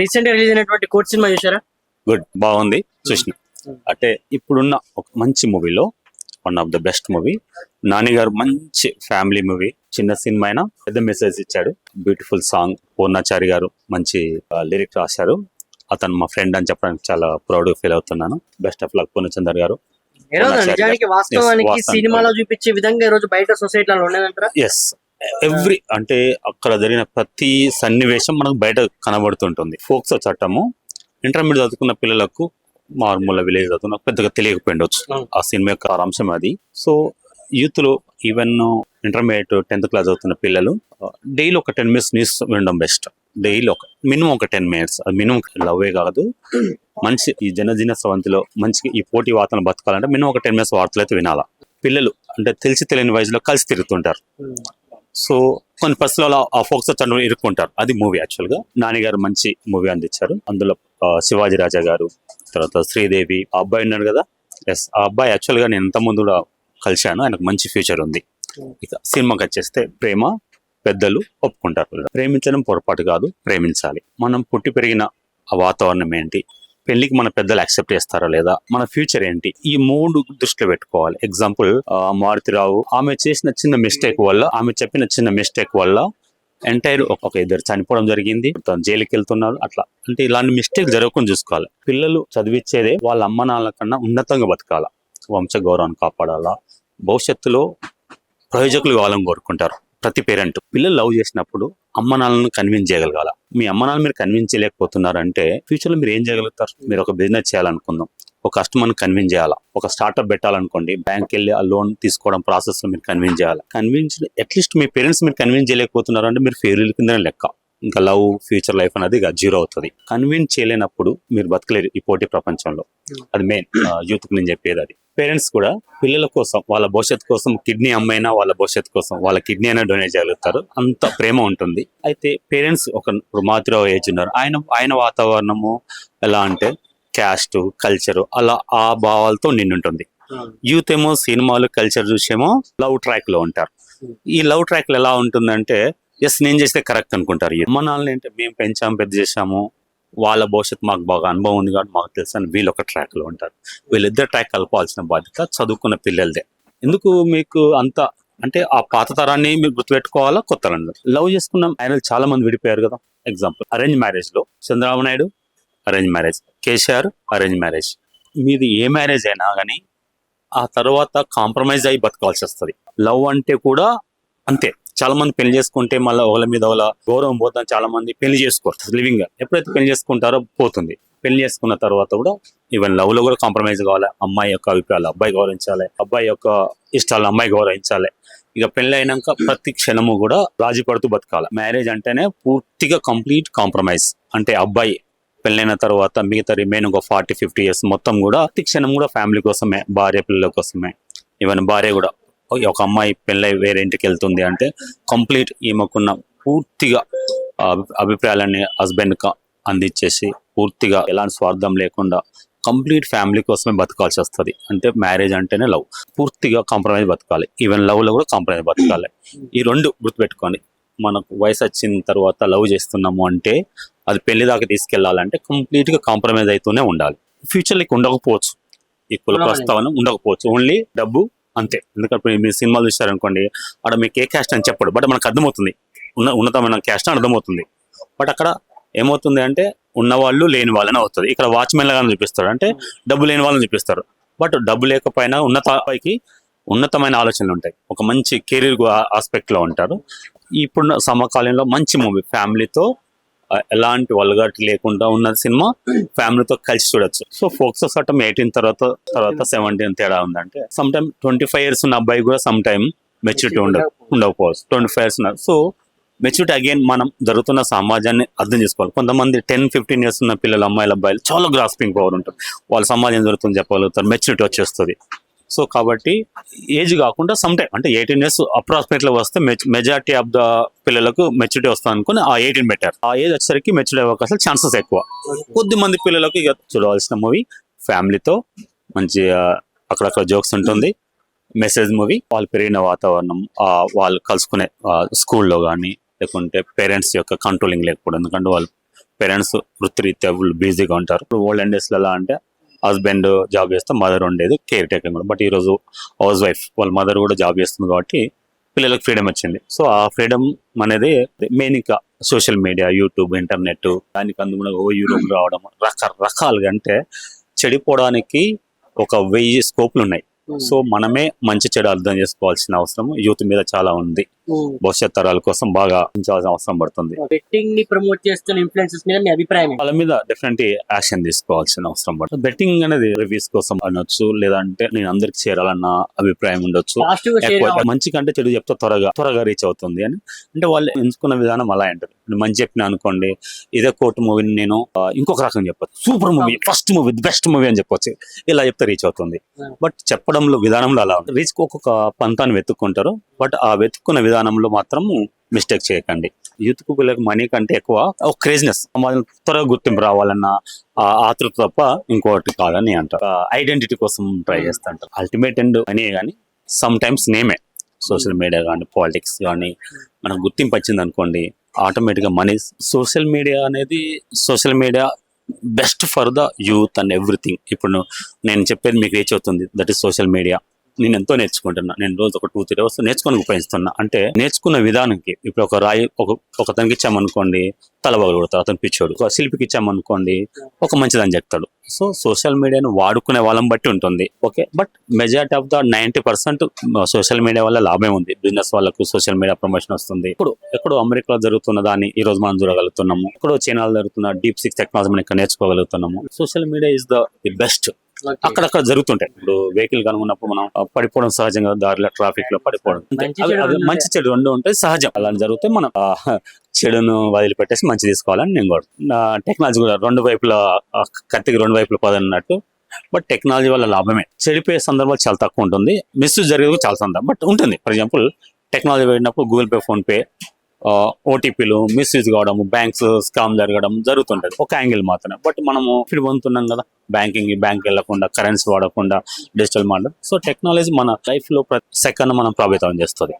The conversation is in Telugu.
రీసెంట్ గా రిలీజ్ అయినటువంటి కోర్ట్ సినిమా చూసారా? గుడ్, బాగుంది, చూసిన. అంటే ఇప్పుడున్న ఒక మంచి మూవీలో one of the best movie. Nani గారు మంచి ఫ్యామిలీ మూవీ, చిన్న సినిమా అయినా పెద్ద మెసేజ్ ఇచ్చాడు. బ్యూటిఫుల్ సాంగ్, పూర్ణాచారి గారు మంచి లిరిక్ రాశారు. అతను మా ఫ్రెండ్ అని చెప్పడానికి చాలా ప్రౌడ్ ఫీల్ అవుతున్నాను. బెస్ట్ ఆఫ్ లక్ పూర్ణచందర్ గారు. నిజానికి వాస్తవానికి సినిమాలో చూపించే విధంగా ఈ రోజు బయట సొసైటీలో ఉండేదంటారా? ఎస్, ఎవ్రీ అంటే అక్కడ జరిగిన ప్రతి సన్నివేశం మనకు బయట కనబడుతుంటుంది. ఫోక్సో చట్టము ఇంటర్మీడియట్ చదువుకున్న పిల్లలకు, మారుమూల విలేజ్ చదువుకున్న పెద్దగా తెలియకపోయిండొచ్చు ఆ సినిమా యొక్క అంశం అది. సో యూత్ లో ఈవెన్ ఇంటర్మీడియట్ 10th క్లాస్ చదువుతున్న పిల్లలు డైలీ ఒక 10 minutes న్యూస్ వినడం బెస్ట్. డైలీ ఒక మినిమం ఒక 10 minutes, అది మినిమం. లవ్వే కాదు, మంచి ఈ జనజీన స్రవంతిలో మంచి ఈ పోటీ వార్తను బతకాలంటే మినిమం ఒక 10 minutes వార్తలు అయితే వినాలా. పిల్లలు అంటే తెలిసి తెలియని వయసులో కలిసి తిరుగుతుంటారు. సో కొన్ని పరిస్థితుల్లో ఆ ఫోక్స్ చట్టంలో ఇరుక్కుంటారు. అది మూవీ. యాక్చువల్ గా నాని గారు మంచి మూవీ అందించారు. అందులో శివాజీ రాజా గారు, తర్వాత శ్రీదేవి, ఆ అబ్బాయి ఉన్నాడు కదా. ఎస్, ఆ అబ్బాయి యాక్చువల్ గా నేను ఇంత ముందు కూడా కలిశాను. ఆయనకు మంచి ఫ్యూచర్ ఉంది. ఇక సినిమాకి వచ్చేస్తే ప్రేమ పెద్దలు ఒప్పుకుంటారు. ప్రేమించడం పొరపాటు కాదు, ప్రేమించాలి. మనం పుట్టి పెరిగిన ఆ వాతావరణం ఏంటి, పెళ్లికి మన పెద్దలు యాక్సెప్ట్ చేస్తారా లేదా, మన ఫ్యూచర్ ఏంటి, ఈ 3 దృష్టిలో పెట్టుకోవాలి. ఎగ్జాంపుల్ మారుతిరావు, ఆమె చేసిన చిన్న మిస్టేక్ వల్ల, ఆమె చెప్పిన చిన్న మిస్టేక్ వల్ల ఎంటైర్ ఒక ఇద్దరు చనిపోవడం జరిగింది. తను జైలుకి వెళ్తున్నారు. అట్లా అంటే ఇలాంటి మిస్టేక్ జరగకుండా చూసుకోవాలి. పిల్లలు చదివించేదే వాళ్ళ అమ్మ నాన్నల కన్నా ఉన్నతంగా బతకాల, వంశ గౌరవాన్ని కాపాడాలా, భవిష్యత్తులో ప్రయోజకులు కావాలని కోరుకుంటారు ప్రతి పేరెంట్. పిల్లలు లవ్ చేసినప్పుడు అమ్మ నాన్నలను కన్విన్స్ చేయగలగాల. మీ అమ్మ నాన్న మీరు కన్విన్స్ చేయలేకపోతున్నారంటే ఫ్యూచర్ లో మీరు ఏం చేయగలుగుతారు? మీరు ఒక బిజినెస్ చేయాలనుకుందాం, ఒక కస్టమర్ కన్విన్స్ చేయాలా. ఒక స్టార్ట్అప్ పెట్టాలనుకోండి, బ్యాంక్ వెళ్ళి ఆ లోన్ తీసుకోవడం ప్రాసెస్ లో మీరు కన్విన్స్ చేయాలి. కన్విన్స్ అట్లీస్ట్ మీ పేరెంట్స్ మీరు కన్విన్స్ చేయలేకపోతున్నారు అంటే మీరు ఫెయిల్ కిందనే లెక్క. ఇంకా లవ్, ఫ్యూచర్ లైఫ్ అనేది ఇక జీరో అవుతుంది. కన్విన్స్ చేయలేనప్పుడు మీరు బతకలేరు ఈ పోటీ ప్రపంచంలో. అది మెయిన్ యూత్ కి నేను చెప్పేది. అది పేరెంట్స్ కూడా పిల్లల కోసం, వాళ్ళ భవిష్యత్తు కోసం కిడ్నీ అమ్మైనా వాళ్ళ భవిష్యత్తు కోసం వాళ్ళ కిడ్నీ అయినా డొనేట్ చేయగలుగుతారు. అంత ప్రేమ ఉంటుంది. అయితే పేరెంట్స్ ఒక మాతృ ఏజ్ ఉన్నారు, ఆయన వాతావరణము ఎలా అంటే క్యాస్ట్, కల్చర్, అలా ఆ భావాలతో నిండుంటుంది. యూత్ ఏమో సినిమాలు, కల్చర్ చూసేమో లవ్ ట్రాక్ లో ఉంటారు. ఈ లవ్ ట్రాక్ లో ఎలా ఉంటుందంటే ఎస్ నేను చేస్తే కరెక్ట్ అనుకుంటారు. అమ్మ నాన్నలు అంటే మేము పెంచాము, పెద్ద చేశాము, వాళ్ళ భవిష్యత్తు మాకు బాగా అనుభవం ఉంది కాబట్టి మాకు తెలుసు అని వీళ్ళు ఒక ట్రాక్ లో ఉంటారు. వీళ్ళిద్దరు ట్రాక్ కలపాల్సిన బాధ్యత చదువుకున్న పిల్లలదే. ఎందుకు మీకు అంత అంటే ఆ పాత తరాన్ని మీరు గుర్తుపెట్టుకోవాలా, కొత్త తరాన్ని. లవ్ చేసుకున్న ఆయన చాలా మంది విడిపోయారు కదా. ఎగ్జాంపుల్ అరేంజ్ మ్యారేజ్ లో Chandrababu Naidu arrange marriage, KCR arrange marriage. మీది ఏ మ్యారేజ్ అయినా కానీ ఆ తర్వాత కాంప్రమైజ్ అయ్యి బతకాల్సి వస్తుంది. లవ్ అంటే కూడా అంతే. చాలా మంది పెళ్లి చేసుకుంటే మళ్ళీ ఒకళ్ళ మీద ఒకళ్ళ గౌరవం పోతుంది. చాలా మంది పెళ్లి చేసుకోరు లివింగ్ గా. ఎప్పుడైతే పెళ్లి చేసుకుంటారో పోతుంది. పెళ్లి చేసుకున్న తర్వాత కూడా ఈవెన్ లవ్ లో కూడా కాంప్రమైజ్ కావాలి. అమ్మాయి యొక్క అభిప్రాయాలు అబ్బాయి గౌరవించాలి, అబ్బాయి యొక్క ఇష్టాలు అమ్మాయి గౌరవించాలి. ఇక పెళ్లి అయినాక ప్రతి క్షణము కూడా రాజీ పడుతూ బతకాలి. మ్యారేజ్ అంటేనే పూర్తిగా కంప్లీట్ కాంప్రమైజ్. అంటే అబ్బాయి పెళ్ళైన తర్వాత మిగతా రిమైన్ ఒక 40-50 years మొత్తం కూడా ప్రతి క్షణం కూడా ఫ్యామిలీ కోసమే, భార్య పిల్లల కోసమే. ఈవెన్ భార్య కూడా ఒక అమ్మాయి పెళ్ళై వేరే ఇంటికి వెళ్తుంది అంటే కంప్లీట్ ఈమెకున్న పూర్తిగా అభిప్రాయాలన్నీ హస్బెండ్ కి అందించేసి పూర్తిగా ఎలాంటి స్వార్థం లేకుండా కంప్లీట్ ఫ్యామిలీ కోసమే బతకాల్సి వస్తుంది. అంటే మ్యారేజ్ అంటేనే లవ్. పూర్తిగా కాంప్రమైజ్ బతకాలి. ఈవెన్ లవ్ లో కూడా కాంప్రమైజ్ బతకాలి. ఈ 2 గుర్తుపెట్టుకోండి. మనకు వయసు వచ్చిన తర్వాత లవ్ చేస్తున్నాము అంటే అది పెళ్లి దాకా తీసుకెళ్లాలంటే కంప్లీట్ గా కాంప్రమైజ్ అవుతూనే ఉండాలి. ఫ్యూచర్ లైక్ ఉండకపోవచ్చు, ఈ కుల ప్రస్తావన ఉండకపోవచ్చు, ఓన్లీ డబ్బు అంతే. ఎందుకంటే మీరు సినిమాలు చూసారనుకోండి, అక్కడ మీకు ఏ క్యాస్ట్ అని చెప్పడు, బట్ మనకు అర్థమవుతుంది ఉన్నతమైన క్యాస్ట్ అని అర్థమవుతుంది. బట్ అక్కడ ఏమవుతుంది అంటే ఉన్నవాళ్ళు లేని వాళ్ళని అవుతుంది. ఇక్కడ వాచ్మెన్ లాగానే చూపిస్తాడు, అంటే డబ్బు లేని వాళ్ళని చూపిస్తారు. బట్ డబ్బు లేకపోయినా ఉన్నతమైన ఆలోచనలు ఉంటాయి. ఒక మంచి కెరీర్ ఆస్పెక్ట్ లో ఉంటారు. ఇప్పుడున్న సమకాలీనంలో మంచి మూవీ, ఫ్యామిలీతో ఎలాంటి వల్గారిటీ లేకుండా ఉన్న సినిమా, ఫ్యామిలీతో కలిసి చూడొచ్చు. సో ఫోక్సో చట్టం 18 తర్వాత 17 తేడా ఉందంటే సమ్ టైమ్ 25 years ఉన్న అబ్బాయి కూడా సమ్ టైమ్ మెచ్యూరిటీ ఉండకపోవచ్చు. 25 years ఉన్నారు. సో మెచ్యూరిటీ అగైన్ మనం జరుగుతున్న సమాజాన్ని అర్థం చేసుకోవాలి. కొంతమంది 10-15 years ఉన్న పిల్లలు, అమ్మాయిల అబ్బాయిలు చాలా గ్రాస్పింగ్ పవర్ ఉంటుంది. వాళ్ళ సమాజం జరుగుతుంది చెప్పగలుగుతారు, మెచ్యూరిటీ వచ్చేస్తుంది. సో కాబట్టి ఏజ్ కాకుండా సమ్ టైమ్ అంటే 18 years అప్రాక్సిమేట్ లో వస్తే మెజారిటీ ఆఫ్ ద పిల్లలకు మెచ్యూరిటీ వస్తుంది అనుకుని ఆ 18 పెట్టారు. ఆ ఏజ్ వచ్చేసరికి మెచ్యూరిటీ అవకాశాలు ఛాన్సెస్ ఎక్కువ. కొద్ది మంది పిల్లలకు ఇక చూడవలసిన మూవీ ఫ్యామిలీతో మంచి అక్కడక్కడ జోక్స్ ఉంటుంది, మెసేజ్ మూవీ. వాళ్ళు పెరిగిన వాతావరణం, వాళ్ళు కలుసుకునే స్కూల్లో కానీ లేకుంటే పేరెంట్స్ యొక్క కంట్రోలింగ్ లేకపోవడం. ఎందుకంటే వాళ్ళు పేరెంట్స్ వృత్తిరీత్యా బిజీగా ఉంటారు. ఇప్పుడు ఓల్డెన్ డేస్ లో ఎలా అంటే హస్బెండ్ జాబ్ చేస్తే మదర్ ఉండేది కేర్ టేకింగ్ కూడా. బట్ ఈ రోజు హౌస్ వైఫ్ వాళ్ళ మదర్ కూడా జాబ్ చేస్తుంది కాబట్టి పిల్లలకు ఫ్రీడమ్ వచ్చింది. సో ఆ ఫ్రీడమ్ అనేది మెయిన్ ఇంకా సోషల్ మీడియా, యూట్యూబ్, ఇంటర్నెట్ దానికి అందుకు యూట్యూబ్ రావడం రకరకాలుగా అంటే చెడిపోవడానికి ఒక 1000 స్కోప్లు ఉన్నాయి. సో మనమే మంచి చెడు అర్థం చేసుకోవాల్సిన అవసరం యూత్ మీద చాలా ఉంది. భవిష్యత్ తరాల కోసం బాగా ఉంచాల్సిన అవసరం పడుతుంది. బెట్టింగ్ ని ప్రమోట్ చేస్తున్న ఇన్ఫ్లుయెన్సెస్ మీద మీ అభిప్రాయం ఏంటి? వాళ్ళ మీద డెఫినెట్ యాక్షన్ తీసుకోవాల్సిన అవసరం పడుతుంది. బెట్టింగ్ అనేది రివ్యూస్ కోసం అనొచ్చు, లేదంటే నేను అందరికి చేరాలన్న అభిప్రాయం ఉండొచ్చు. పాజిటివ్ గా షేర్ ఎక్కువ మంచి కంటే చెడు చెప్తే త్వరగా రీచ్ అవుతుంది అని అంటే వాళ్ళు ఎంచుకున్న విధానం అలా ఉంటుంది. నేను మంచి చెప్పిన అనుకోండి, ఇదే కోర్టు మూవీని నేను ఇంకొక రకంగా చెప్పొచ్చు, super movie, first movie, best movie అని చెప్పొచ్చు. ఇలా చెప్తే రీచ్ అవుతుంది. బట్ చెప్పడంలో విధానంలో అలా ఉంటుంది. రీచ్ ఒక్కొక్క పంతాన్ని వెతుక్కుంటారు. బట్ ఆ వెతుక్కున్న విధానంలో మాత్రం మిస్టేక్ చేయకండి. యూత్ కు పిల్లలకు మనీ కంటే ఎక్కువ ఒక క్రేజ్నెస్, త్వరగా గుర్తింపు రావాలన్న ఆతృత తప్ప ఇంకోటి కాదని అంటారు. ఐడెంటిటీ కోసం ట్రై చేస్తుంటారు. అల్టిమేట్ అండ్ మనీ కానీ సమ్ టైమ్స్ నేమే సోషల్ మీడియా కానీ పాలిటిక్స్ కానీ మనకు గుర్తింపు వచ్చింది అనుకోండి, ఆటోమేటిక్గా money. Social media best for the youth and everything. ఇప్పుడు నేను చెప్పేది మీకు రీచ్ అవుతుంది. That is social media. నేను ఎంతో నేర్చుకుంటున్నా. నేను రోజు ఒక 2-3 అవర్స్ నేర్చుకొని ఉపయోగిస్తున్నా. అంటే నేర్చుకున్న విధానంకి ఇప్పుడు ఒక రాయి ఒకతనికి ఇచ్చామనుకోండి తల పగలగొడతాడు, అతను పిచ్చోడు. ఒక శిల్పికి ఇచ్చామనుకోండి ఒక మంచిదని చెప్తాడు. సో సోషల్ మీడియాను వాడుకునే వాళ్ళని బట్టి ఉంటుంది. Okay, but majority of the 90% social media వల్ల లాభం ఉంది. బిజినెస్ వాళ్ళకు సోషల్ మీడియా ప్రమోషన్ వస్తుంది. ఇప్పుడు ఎక్కడో అమెరికాలో జరుగుతున్న దాన్ని ఈ రోజు మనం చూడగలుగుతున్నాము. ఎక్కడో చైనాలో జరుగుతున్న డీప్ సిక్స్ టెక్నాలజీ మనం ఇక్కడ నేర్చుకోగలుగుతున్నాము. Social media is the best. అక్కడక్కడ జరుగుతుంటాయి. ఇప్పుడు వెహికల్ కనుగొన్నప్పుడు మనం పడిపోవడం సహజంగా, దారిలో ట్రాఫిక్ లో పడిపోవడం, మంచి చెడు రెండు ఉంటాయి సహజం. అలా జరిగితే మనం చెడును వదిలిపెట్టేసి మంచి తీసుకోవాలని నేను కూడా. టెక్నాలజీ కూడా కత్తికి 2 వైపులు పదన్నట్టు. బట్ టెక్నాలజీ వల్ల లాభమే. చెడిపోయే సందర్భాలు చాలా తక్కువ ఉంటుంది. మిస్యూజ్ జరిగేది చాలా సందర్భం బట్ ఉంటుంది. ఫర్ ఎగ్జాంపుల్ టెక్నాలజీ పెట్టినప్పుడు గూగుల్ పే, ఫోన్ పే, ఓటీపీలు మిస్యూజ్ కావడం, బ్యాంక్స్ స్కామ్ జరగడం జరుగుతుంటది. ఒక యాంగిల్ మాత్రమే. బట్ మనము ఫీడ్ పొందుతున్నాం కదా, బ్యాంక్ వెళ్ళకుండా, కరెన్సీ వాడకుండా, డిజిటల్ మాడల్. సో టెక్నాలజీ మన లైఫ్ లో ప్రతి సెకండ్ మనం ప్రభావితం చేస్తుంది.